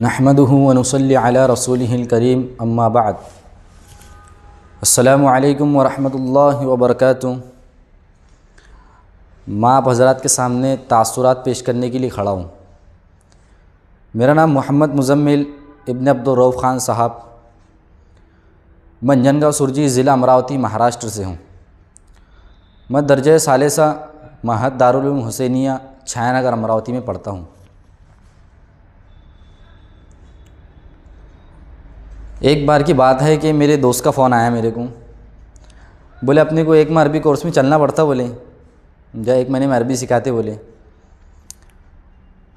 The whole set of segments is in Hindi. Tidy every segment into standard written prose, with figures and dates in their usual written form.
नहमदुहु व नुसल्ली अला रसूलिहिल करीम अम्मा बाद। अस्सलामु अलैकुम व रहमतुल्लाहि व बरकातुहू। मैं आप हज़रात के सामने तासुरात पेश करने के लिए खड़ा हूँ। मेरा नाम मोहम्मद मुज़म्मिल इब्न अब्दुर्रऊफ़ ख़ान साहब, मंझनगांव सुरजी ज़िला अमरावती महाराष्ट्र से हूँ। मैं दर्जे सालेसा महद दारुल उलूम हुसैनिया छायानगर अमरावती में पढ़ता हूँ। एक बार की बात है कि मेरे दोस्त का फ़ोन आया मेरे को, बोले अपने को एक अरबी कोर्स में चलना पड़ता, बोले जा 1 महीने में अरबी सिखाते बोले।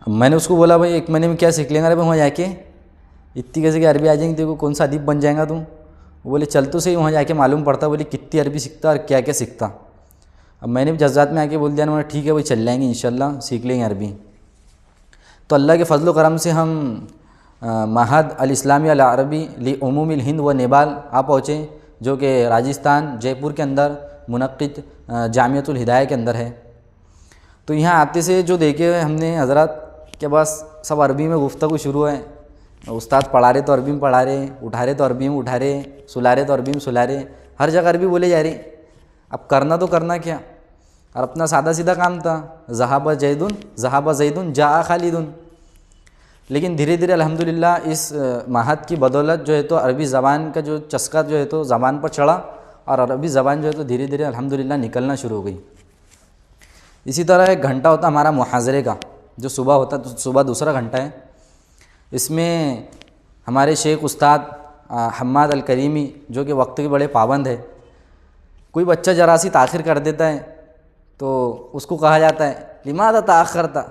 मैंने उसको बोला भाई 1 महीने में क्या सीख लेंगे? अरे भाई वहाँ जाके इतनी कैसे कि अरबी आ जाएंगी तेरे को, कौन सा अदीब बन जाएगा तू? वो बोले चल तो सही, वहाँ जाके मालूम पड़ता बोले कितनी अरबी सीखता और क्या क्या सीखता। अब मैंने भी जज्बात में आके बोल दिया ना, ठीक है भाई चल जाएंगे इंशाल्लाह, सीख लेंगे अरबी। तो अल्लाह के फजल करम से हम महद अल इस्लामी अल अरबी ली उमूमिल हिंद व नेपाल आ पहुँचे, जो कि राजस्थान जयपुर के अंदर मुनक़्क़िद जामियतुल हिदाया के अंदर है। तो यहाँ आते से जो देखे हमने हज़रात के बस सब अरबी में गुफ्तगू शुरू है। उस्ताद पढ़ा रहे तो अरबी में पढ़ा रहे, उठा रहे तो अरबी में उठा रहे, सुला रहे तो अरबी में सुला रहे, हर जगह अरबी बोले जा रही। अब करना तो करना क्या, और अपना सादा सीधा काम था, ज़हाबा जैदुन जा खालिदुन। लेकिन धीरे धीरे अल्हम्दुलिल्लाह इस महद की बदौलत जो है तो अरबी ज़बान का जो चस्का जो है तो ज़बान पर चढ़ा, और अरबी ज़बान जो है तो धीरे धीरे अल्हम्दुलिल्लाह निकलना शुरू हो गई। इसी तरह 1 घंटा होता हमारा मुहाज़रे का, जो सुबह होता, तो सुबह दूसरा घंटा है। इसमें हमारे शेख उस्ताद हम्माद अल करीमी, जो कि वक्त के बड़े पाबंद है, कोई बच्चा जरा सी ताख़िर कर देता है तो उसको कहा जाता है लिमाज़ा ताख़रता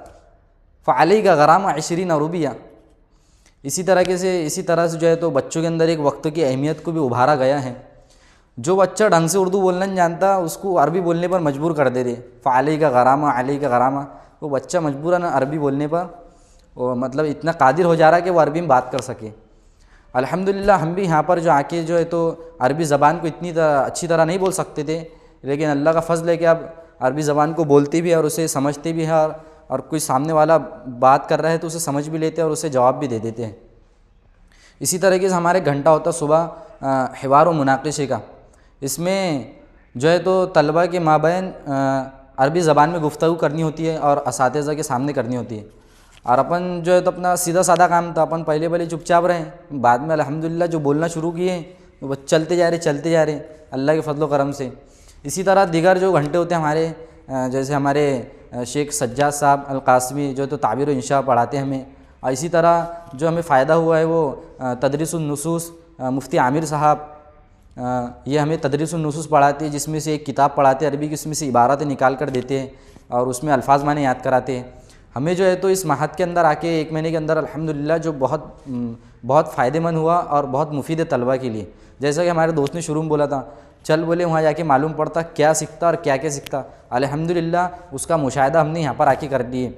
फ़अलैका का गरामा 20 रुबिया। इसी तरह से जो है तो बच्चों के अंदर एक वक्त की अहमियत को भी उभारा गया है। जो बच्चा ढंग से उर्दू बोलना नहीं जानता उसको अरबी बोलने पर मजबूर कर दे रहे, फ़अलैका का गरामा। वो बच्चा मजबूरन अरबी बोलने पर वो मतलब इतना कादिर हो जा रहा है कि वो अरबी में बात कर सके। अल्हम्दुलिल्लाह हम भी यहाँ पर जो आके जो है तो अरबी ज़बान को इतनी अच्छी तरह नहीं बोल सकते थे, लेकिन अल्लाह का फ़ज़ल है कि अब अरबी ज़बान को बोलते भी हैं और उसे समझते भी हैं, और कोई सामने वाला बात कर रहा है तो उसे समझ भी लेते हैं और उसे जवाब भी दे देते हैं। इसी तरीके से हमारे घंटा होता सुबह हिवार व मुनाक़िशे का। इसमें जो है तो तलबा के माबैन अरबी ज़बान में गुफ्तगू करनी होती है और असातिज़ा के सामने करनी होती है। और अपन जो है तो अपना सीधा सादा काम था, अपन पहले चुपचाप रहे, बाद में अल्हम्दुलिल्लाह जो बोलना शुरू किए वो चलते जा रहे अल्लाह के फजल करम से। इसी तरह दीगर जो घंटे होते हैं हमारे, जैसे हमारे शेख सज्जाद साहब अल कासमी जो तो ताबीर व इंशा पढ़ाते हैं हमें, और इसी तरह जो हमें फ़ायदा हुआ है वो तदरीसुन नुसूस मुफ्ती आमिर साहब, ये हमें तदरीसुन नुसूस पढ़ाते हैं, जिसमें से एक किताब पढ़ाते हैं अरबी की, उसमें से इबारतें निकाल कर देते हैं और उसमें अल्फाज माने याद कराते हैं हमें। जो है तो इस महद के अंदर आके 1 महीने के अंदर अल्हम्दुलिल्लाह जो बहुत फ़ायदेमंद हुआ और बहुत मुफीद है तलबा के लिए। जैसा कि हमारे दोस्त ने शुरू में बोला था, चल बोले वहाँ जाके मालूम पड़ता क्या सीखता और क्या क्या सीखता। अल्हम्दुलिल्लाह उसका मुशाहिदा हमने यहाँ पर आके कर लिए।